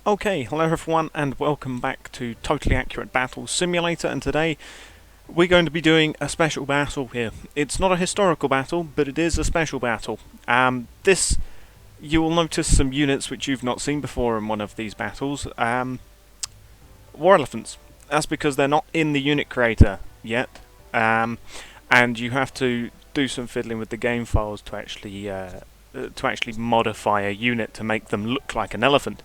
Okay, hello everyone and welcome back to Totally Accurate Battle Simulator, and today we're going to be doing a special battle here. It's not a historical battle, but it is a special battle. You will notice some units which you've not seen before in one of these battles. War elephants. That's because they're not in the unit creator yet, and you have to do some fiddling with the game files to actually modify a unit to make them look like an elephant.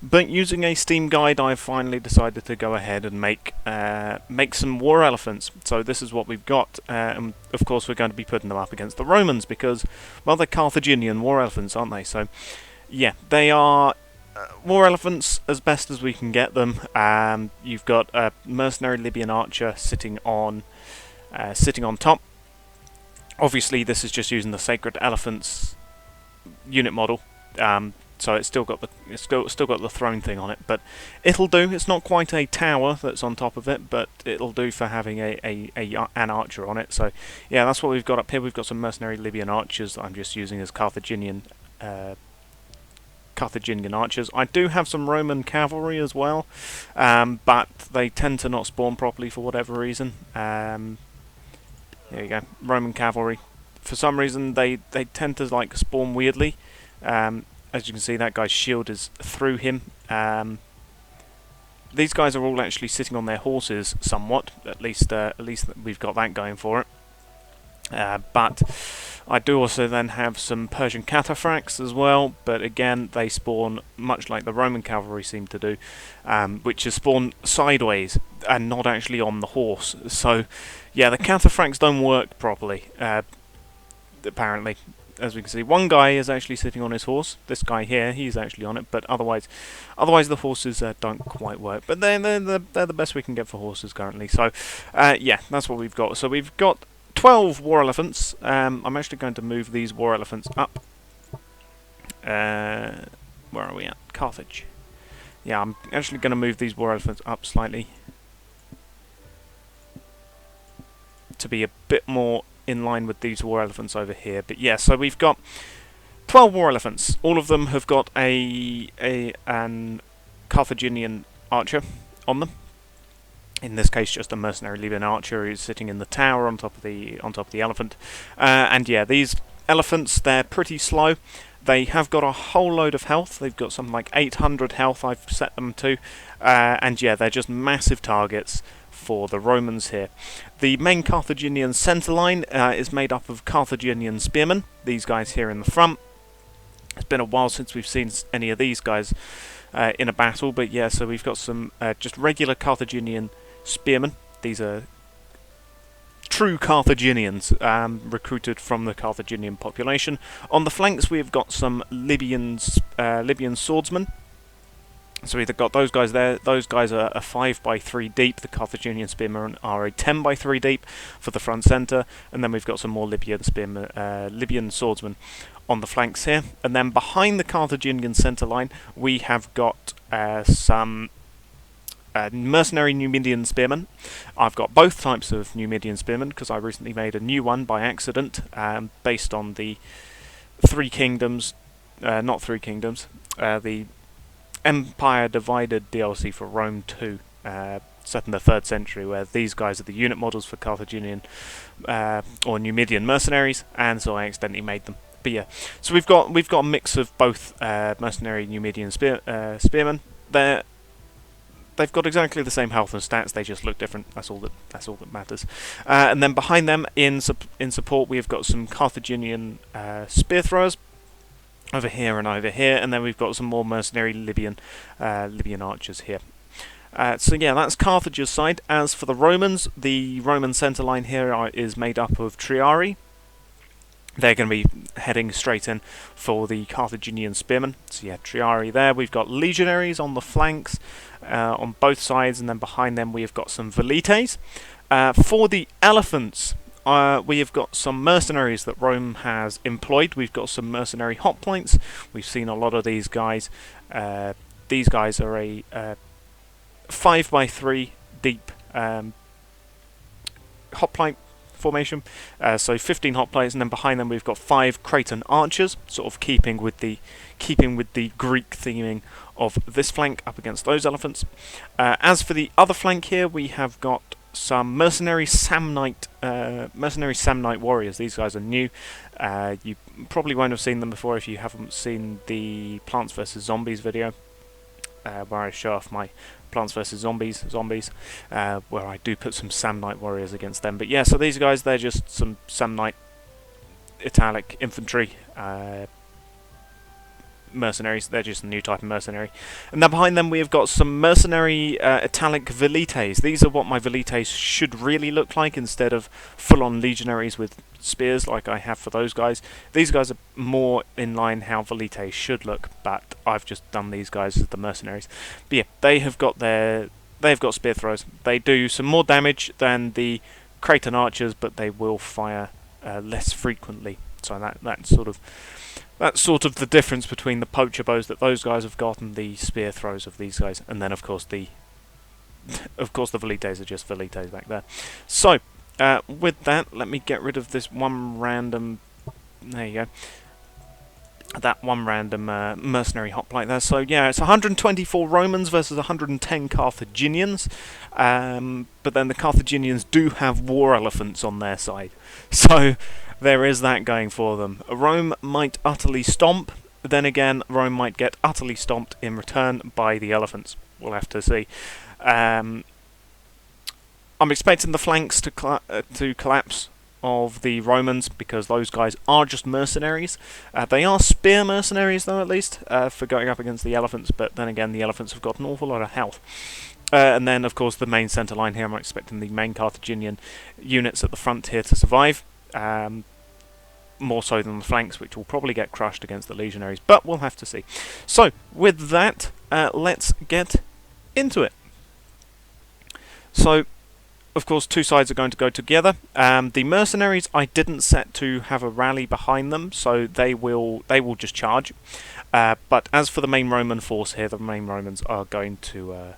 But using a Steam guide, I've finally decided to go ahead and make some war elephants. So this is what we've got. And of course, we're going to be putting them up against the Romans because, well, they're Carthaginian war elephants, aren't they? So, yeah, they are war elephants as best as we can get them. You've got a mercenary Libyan archer sitting on top. Obviously, this is just using the Sacred Elephants unit model. So it's still got the throne thing on it, but it'll do. It's not quite a tower that's on top of it, but it'll do for having an archer on it. So yeah, that's what we've got up here. We've got some mercenary Libyan archers that I'm just using as Carthaginian archers. I do have some Roman cavalry as well, but they tend to not spawn properly for whatever reason. There you go, Roman cavalry. For some reason, they tend to like spawn weirdly. As you can see, that guy's shield is through him. These guys are all actually sitting on their horses somewhat. At least we've got that going for it. But I do also then have some Persian cataphracts as well. But again, they spawn much like the Roman cavalry seem to do, which is spawn sideways and not actually on the horse. So yeah, the cataphracts don't work properly. Apparently. As we can see, one guy is actually sitting on his horse. This guy here, he's actually on it, but otherwise the horses don't quite work. But they're the best we can get for horses currently. So, yeah, that's what we've got. So we've got 12 war elephants. I'm actually going to move these war elephants up. Where are we at? Carthage. Yeah, I'm actually going to move these war elephants up slightly to be a bit more in line with these war elephants over here. But yeah, so we've got 12 war elephants. All of them have got an Carthaginian archer on them. In this case, just a mercenary Libyan archer who's sitting in the tower on top of the elephant. And yeah, these elephants, they're pretty slow. They have got a whole load of health. They've got something like 800 health I've set them to. And yeah, they're just massive targets for the Romans here. The main Carthaginian centre line is made up of Carthaginian spearmen, these guys here in the front. It's been a while since we've seen any of these guys in a battle, but yeah, so we've got some just regular Carthaginian spearmen. These are true Carthaginians recruited from the Carthaginian population. On the flanks we've got some Libyan swordsmen. So we've got those guys there. Those guys are a 5x3 deep. The Carthaginian spearmen are a 10x3 deep for the front centre, and then we've got some more Libyan swordsmen on the flanks here. And then behind the Carthaginian centre line, we have got some mercenary Numidian spearmen. I've got both types of Numidian spearmen because I recently made a new one by accident, based on the Three Kingdoms, not Three Kingdoms, the Empire Divided DLC for Rome 2, set in the 3rd century, where these guys are the unit models for Carthaginian or Numidian mercenaries, and so I accidentally made them. But yeah, so we've got a mix of both mercenary Numidian spearmen. They've got exactly the same health and stats. They just look different. That's all that matters. And then behind them, in support, we've got some Carthaginian spear throwers. Over here and over here, and then we've got some more mercenary Libyan archers here. So yeah, that's Carthage's side. As for the Roman centre line here is made up of triarii. They're going to be heading straight in for the Carthaginian spearmen. So yeah, triarii there. We've got legionaries on the flanks, on both sides, and then behind them we have got some velites. For the elephants, we have got some mercenaries that Rome has employed. We've got some mercenary hoplites. We've seen a lot of these guys. These guys are a 5x3 deep hoplite formation. So 15 hoplites, and then behind them we've got 5 Cretan archers, sort of keeping with the Greek theming of this flank up against those elephants. As for the other flank here, we have got some mercenary Samnite warriors. These guys are new. You probably won't have seen them before if you haven't seen the Plants vs Zombies video, where I show off my Plants vs Zombies, where I do put some Samnite warriors against them. But yeah, so these guys, they're just some Samnite Italic infantry mercenaries. They're just a new type of mercenary. And then behind them we have got some mercenary Italic velites. These are what my velites should really look like, instead of full-on legionaries with spears like I have for those guys. These guys are more in line how velites should look, but I've just done these guys as the mercenaries. But yeah, they have got spear throws. They do some more damage than the Cretan archers, but they will fire less frequently. So that's sort of the difference between the poacher bows that those guys have got and the spear throws of these guys. And then of course the velites are just velites back there. So with that, let me get rid of this one random. There you go. That one random mercenary hoplite there. So yeah, it's 124 Romans versus 110 Carthaginians. But then the Carthaginians do have war elephants on their side. So there is that going for them. Rome might utterly stomp, then again, Rome might get utterly stomped in return by the elephants. We'll have to see. I'm expecting the flanks to collapse of the Romans, because those guys are just mercenaries. They are spear mercenaries, though, at least, for going up against the elephants, but then again, the elephants have got an awful lot of health. And then, of course, the main centre line here, I'm expecting the main Carthaginian units at the front here to survive. More so than the flanks, which will probably get crushed against the legionaries, but we'll have to see. So, with that, let's get into it. So, of course, two sides are going to go together. The mercenaries I didn't set to have a rally behind them, so they will just charge. But as for the main Roman force here, the main Romans are going to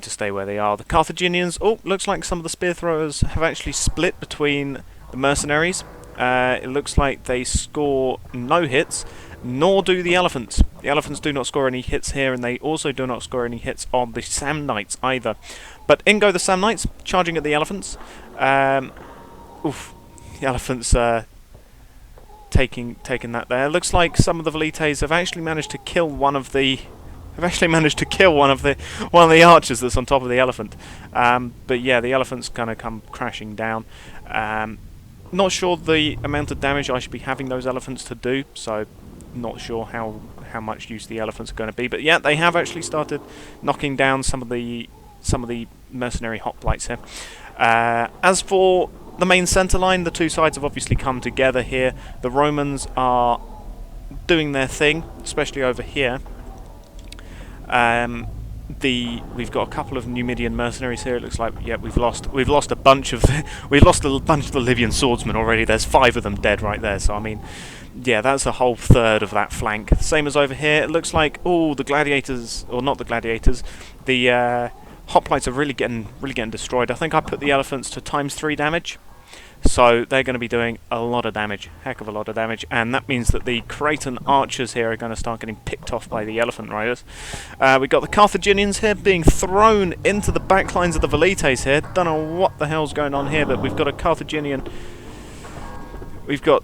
stay where they are. The Carthaginians, looks like some of the spear throwers have actually split between the mercenaries. It looks like they score no hits, nor do the elephants. The elephants do not score any hits here, and they also do not score any hits on the Samnites either. But in go the Samnites, charging at the elephants. The elephants taking that there. Looks like some of the velites have actually managed to kill one of the archers that's on top of the elephant. But yeah, the elephant's gonna come crashing down. Not sure the amount of damage I should be having those elephants to do, so not sure how much use the elephants are going to be. But yeah, they have actually started knocking down some of the mercenary hoplites here. As for the main centre line, the two sides have obviously come together here. The Romans are doing their thing, especially over here. We've got a couple of Numidian mercenaries here. It looks like we've lost a bunch of the Libyan swordsmen already. There's 5 of them dead right there. So I mean, yeah, that's a whole third of that flank. Same as over here. It looks like the gladiators, or not the gladiators, the hoplites are really getting destroyed. I think I put the elephants to ×3 damage. So they're going to be doing a lot of damage, heck of a lot of damage, and that means that the Cretan archers here are going to start getting picked off by the elephant riders. We've got the Carthaginians here being thrown into the backlines of the velites here. Don't know what the hell's going on here, but we've got a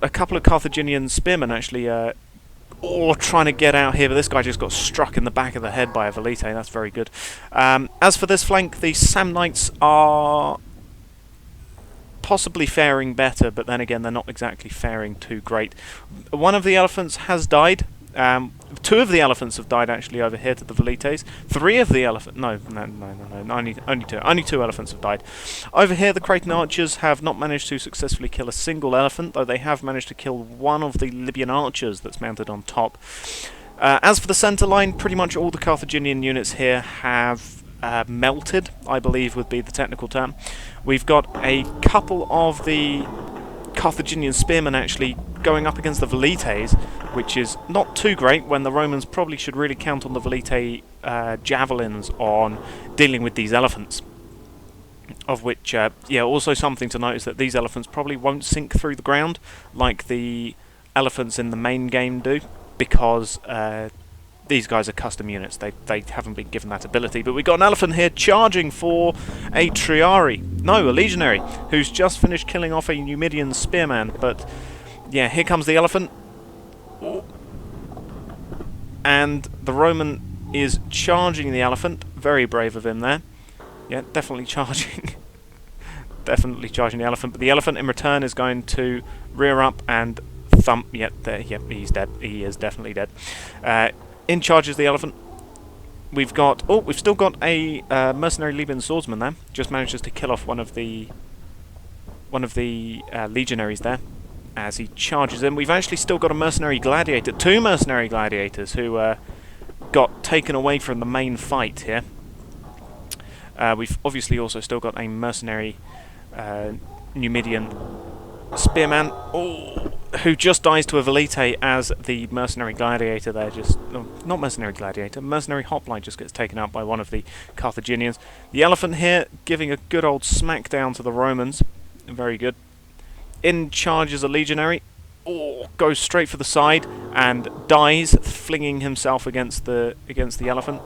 couple of Carthaginian spearmen actually trying to get out here, but this guy just got struck in the back of the head by a velite. That's very good. As for this flank, the Samnites are possibly faring better, but then again, they're not exactly faring too great. One of the elephants has died. 2 of the elephants have died actually over here to the velites. 3 of the elephants... No, only 2. Only 2 elephants have died. Over here, the Cretan archers have not managed to successfully kill a single elephant, though they have managed to kill one of the Libyan archers that's mounted on top. As for the centre line, pretty much all the Carthaginian units here have melted, I believe would be the technical term. We've got a couple of the Carthaginian spearmen actually going up against the velites, which is not too great when the Romans probably should really count on the velite javelins on dealing with these elephants. of which, yeah, also something to note is that these elephants probably won't sink through the ground like the elephants in the main game do, because these guys are custom units. They haven't been given that ability. But we've got an elephant here charging for a triari. No, a legionary, who's just finished killing off a Numidian spearman. But yeah, here comes the elephant. And the Roman is charging the elephant. Very brave of him there. Yeah, definitely charging. Definitely charging the elephant. But the elephant in return is going to rear up and thump. Yep, there. Yep, he's dead. He is definitely dead. In charges the elephant. We've got... Oh, we've still got a mercenary Libyan swordsman there. Just manages to kill off one of the legionaries there as he charges in. We've actually still got a mercenary gladiator. 2 mercenary gladiators who got taken away from the main fight here. We've obviously also still got a mercenary Numidian spearman, who just dies to a velite as the mercenary gladiator there not mercenary gladiator, mercenary hoplite just gets taken out by one of the Carthaginians. The elephant here giving a good old smackdown to the Romans. Very good. In charges a legionary. Goes straight for the side and dies, flinging himself against the elephant,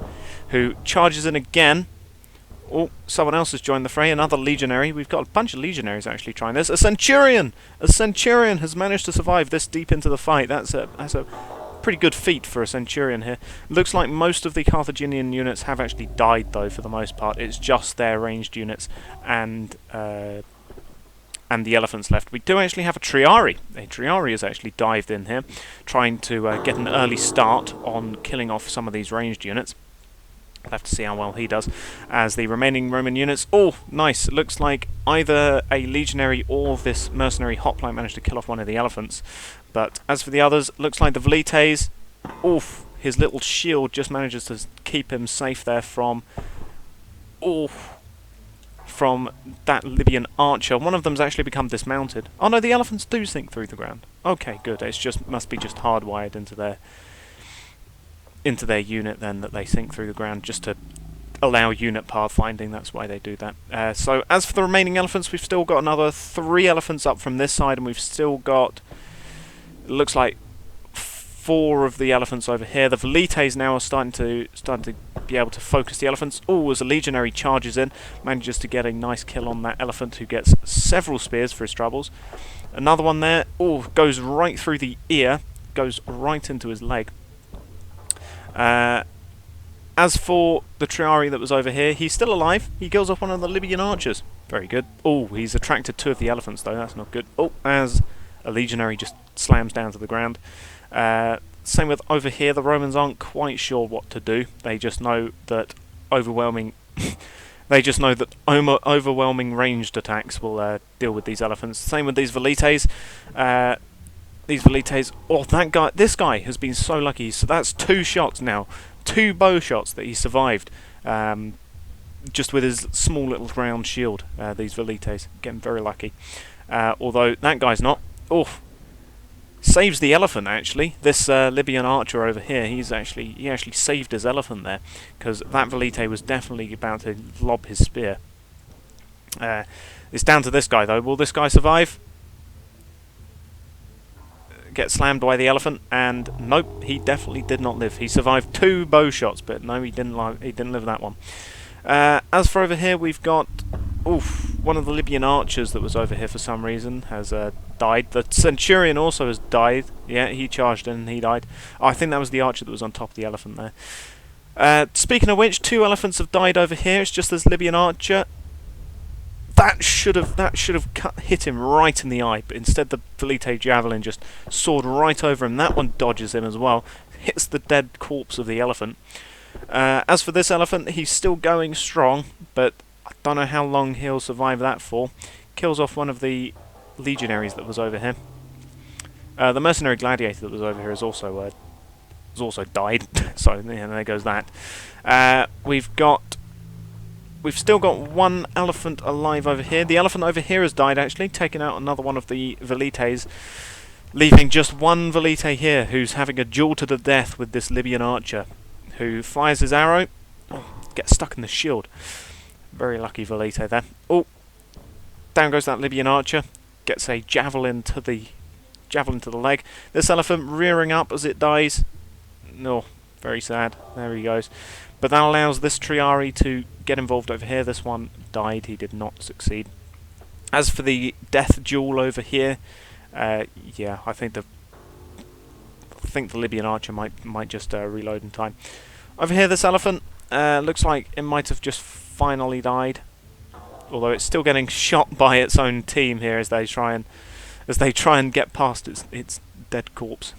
who charges in again. Someone else has joined the fray, another legionary. We've got a bunch of legionaries actually trying this. A centurion! A centurion has managed to survive this deep into the fight. That's a pretty good feat for a centurion here. Looks like most of the Carthaginian units have actually died, though, for the most part. It's just their ranged units and the elephants left. We do actually have a triari. A triari has actually dived in here, trying to get an early start on killing off some of these ranged units. We'll have to see how well he does. As the remaining Roman units... nice. It looks like either a legionary or this mercenary hoplite managed to kill off one of the elephants. But as for the others, looks like the velites... his little shield just manages to keep him safe there from that Libyan archer. One of them's actually become dismounted. Oh no, the elephants do sink through the ground. Okay, good. It's just must be just hardwired into their unit then, that they sink through the ground just to allow unit pathfinding. That's why they do that. So as for the remaining elephants, we've still got another 3 elephants up from this side, and we've still got, it looks like 4 of the elephants over here. The velites now are starting to be able to focus the elephants. As a legionary charges in, manages to get a nice kill on that elephant, who gets several spears for his troubles. Another one there, goes right through the ear, goes right into his leg. As for the triari that was over here, he's still alive. He kills off one of the Libyan archers. Very good. He's attracted 2 of the elephants, though. That's not good. As a legionary just slams down to the ground. Same with over here. The Romans aren't quite sure what to do. They just know that overwhelming ranged attacks will deal with these elephants. Same with these velites. This guy has been so lucky. So that's 2 shots now. 2 bow shots that he survived. Just with his small little round shield. These velites. Getting very lucky. Although that guy's not. Saves the elephant, actually. This Libyan archer over here, he actually saved his elephant there, because that velite was definitely about to lob his spear. It's down to this guy, though. Will this guy survive? Get slammed by the elephant, and nope, he definitely did not live. He survived 2 bow shots, but no, he didn't live that one. As for over here, we've got one of the Libyan archers that was over here for some reason has died. The centurion also has died. Yeah, he charged in and he died. I think that was the archer that was on top of the elephant there. Speaking of which, 2 elephants have died over here. It's just this Libyan archer. That should have hit him right in the eye, but instead the velite javelin just soared right over him. That one dodges him as well. Hits the dead corpse of the elephant. As for this elephant, he's still going strong, but I don't know how long he'll survive that for. Kills off one of the legionaries that was over here. The mercenary gladiator that was over here has also died. So yeah, there goes that. We've still got 1 elephant alive over here. The elephant over here has died, actually, taking out another one of the velites, leaving just 1 velite here, who's having a duel to the death with this Libyan archer, who fires his arrow, gets stuck in the shield. Very lucky Velite there. Oh, down goes that Libyan archer. Gets a javelin to the leg. This elephant rearing up as it dies. No, very sad. There he goes. But that allows this Triari to get involved over here. This one died. He did not succeed. As for the death duel over here, yeah, I think the Libyan archer might just reload in time. Over here, this elephant looks like it might have just finally died, although it's still getting shot by its own team here as they try and get past its dead corpse.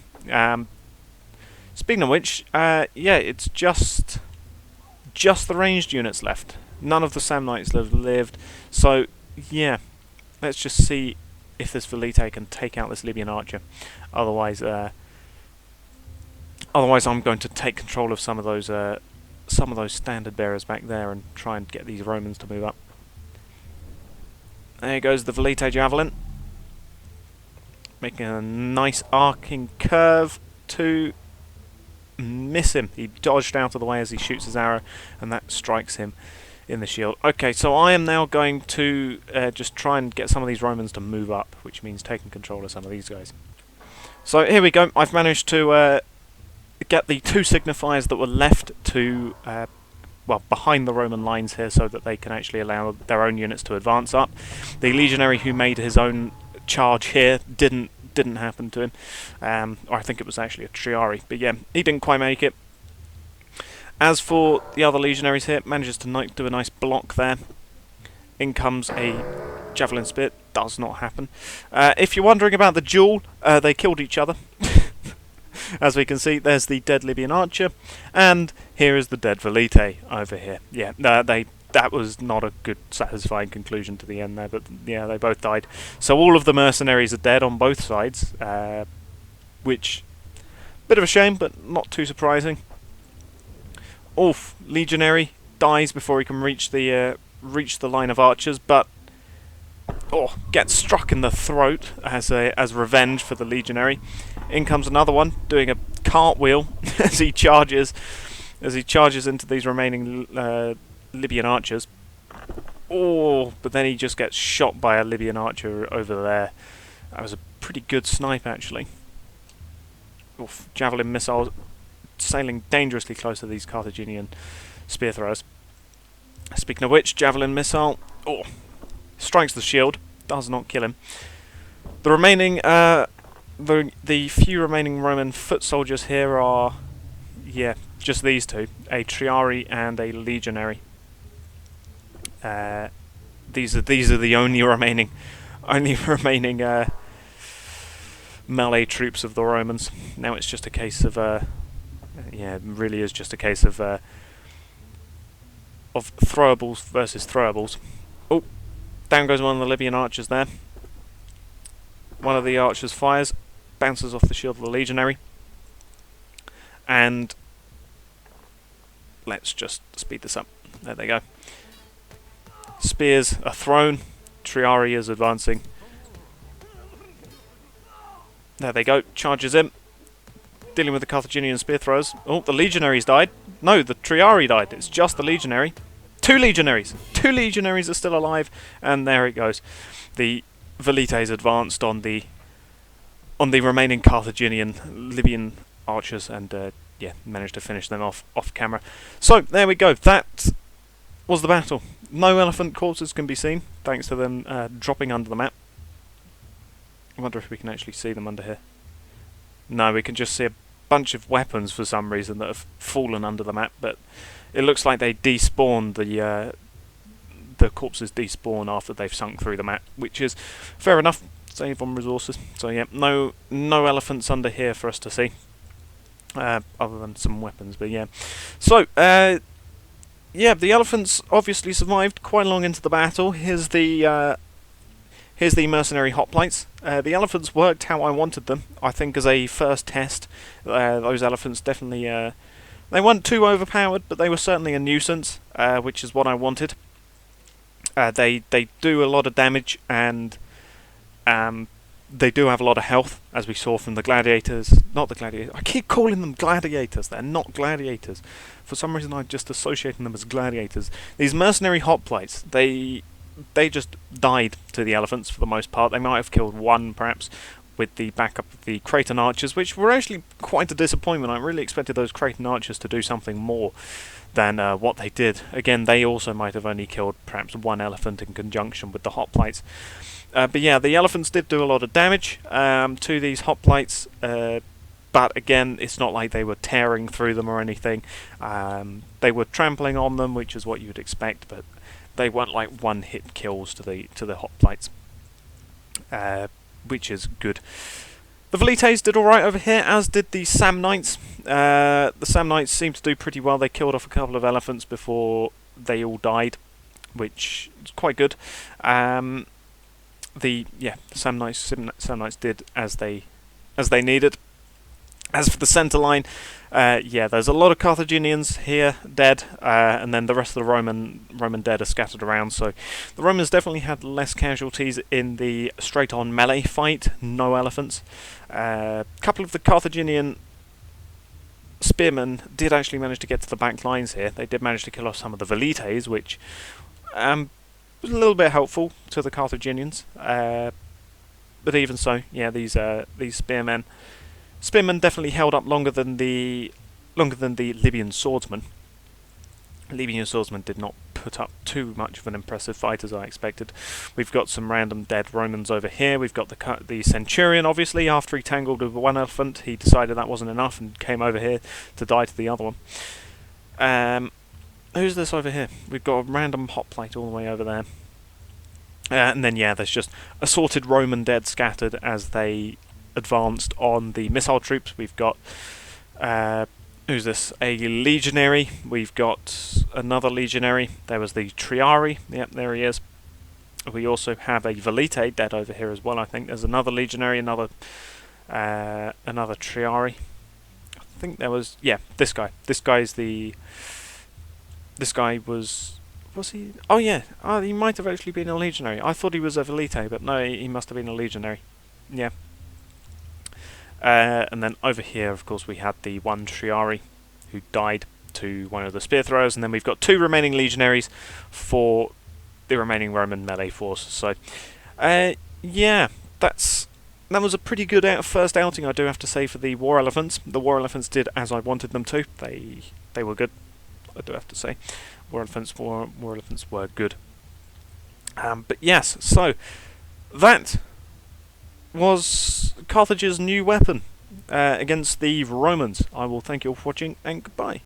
Speaking of which, yeah, it's just the ranged units left. None of the Samnites have lived, so yeah, let's just see if this Velite can take out this Libyan archer. Otherwise, I'm going to take control of some of those standard bearers back there and try and get these Romans to move up. There goes the Velite javelin, making a nice arcing curve to miss him. He dodged out of the way as he shoots his arrow, and that strikes him in the shield. Okay, so I am now going to just try and get some of these Romans to move up, which means taking control of some of these guys. So here we go. I've managed to get the two signifiers that were left to well, behind the Roman lines here, so that they can actually allow their own units to advance up. The legionary who made his own charge here didn't happen to him, or I think it was actually a Triari, but yeah, he didn't quite make it. As for the other legionaries here, manages to do a nice block there. In comes a javelin spear. Does not happen. If you're wondering about the duel, they killed each other. As we can see, there's the dead Libyan archer, and here is the dead Velite over here. Yeah, that was not a good, satisfying conclusion to the end there, but yeah, they both died. So all of the mercenaries are dead on both sides, which, bit of a shame, but not too surprising. Legionary dies before he can reach the line of archers, but gets struck in the throat as revenge for the legionary. In comes another one, doing a cartwheel as he charges into these remaining Libyan archers. But then he just gets shot by a Libyan archer over there. That was a pretty good snipe, actually. Javelin missiles sailing dangerously close to these Carthaginian spear throwers. Speaking of which, javelin missile strikes the shield, does not kill him. The remaining the few remaining Roman foot soldiers here are, yeah, just these two, a Triari and a legionary. These are the only remaining melee troops of the Romans. Now it's just a case of yeah, it really is just a case of throwables versus throwables. Down goes one of the Libyan archers there. One of the archers fires, bounces off the shield of the legionary, and let's just speed this up. There they go. Spears are thrown. Triari is advancing. There they go. Charges in. Dealing with the Carthaginian spear throwers. The legionaries died. No, the Triari died. It's just the legionary. Two legionaries. Two legionaries are still alive, and there it goes. The Velites advanced on the remaining Carthaginian Libyan archers, and yeah, managed to finish them off camera. So there we go. That was the battle. No elephant corpses can be seen, thanks to them dropping under the map. I wonder if we can actually see them under here. No, we can just see a bunch of weapons for some reason that have fallen under the map, but it looks like they despawned the corpses despawn after they've sunk through the map, which is fair enough. Save on resources. So yeah, no elephants under here for us to see, other than some weapons. But yeah, so yeah, the elephants obviously survived quite long into the battle. Here's the mercenary hoplites. The elephants worked how I wanted them. I think as a first test, those elephants definitely they weren't too overpowered, but they were certainly a nuisance, which is what I wanted. They do a lot of damage, and They do have a lot of health, as we saw from the gladiators. Not the gladiators. I keep calling them gladiators. They're not gladiators. For some reason, I'm just associating them as gladiators. These mercenary hoplites, they just died to the elephants for the most part. They might have killed one, perhaps, with the backup of the Cretan archers, which were actually quite a disappointment. I really expected those Cretan archers to do something more than what they did. Again, they also might have only killed perhaps one elephant in conjunction with the hoplites. But yeah, the elephants did do a lot of damage to these hoplites, but again, it's not like they were tearing through them or anything. They were trampling on them, which is what you would expect, but they weren't like one-hit kills to the hoplites, which is good. The Velites did alright over here, as did the Samnites. The Samnites seemed to do pretty well. They killed off a couple of elephants before they all died, which is quite good. The Samnites did as they needed. As for the centre line, yeah, there's a lot of Carthaginians here dead, and then the rest of the Roman dead are scattered around. So the Romans definitely had less casualties in the straight-on melee fight. No elephants. A couple of the Carthaginian spearmen did actually manage to get to the back lines here. They did manage to kill off some of the Velites, which was a little bit helpful to the Carthaginians, but even so, yeah, these spearmen definitely held up longer than the Libyan swordsmen. Libyan swordsmen did not put up too much of an impressive fight as I expected. We've got some random dead Romans over here. We've got the centurion, obviously. After he tangled with one elephant, he decided that wasn't enough and came over here to die to the other one. Who's this over here? We've got a random hoplite all the way over there. And then, yeah, there's just assorted Roman dead scattered as they advanced on the missile troops. We've got... who's this? A legionary. We've got another legionary. There was the Triari. Yep, there he is. We also have a Velite dead over here as well, I think. There's another legionary, another Triari. I think there was... Yeah, this guy. This guy was he? Oh yeah, he might have actually been a legionary. I thought he was a Velite, but no, he must have been a legionary. Yeah. And then over here, of course, we had the one Triari who died to one of the spear throwers, and then we've got two remaining legionaries for the remaining Roman melee force. So, yeah, that was a pretty good first outing, I do have to say, for the war elephants. The war elephants did as I wanted them to. They were good, I do have to say. War elephants were good. But yes, so that was Carthage's new weapon against the Romans. I will thank you all for watching, and goodbye.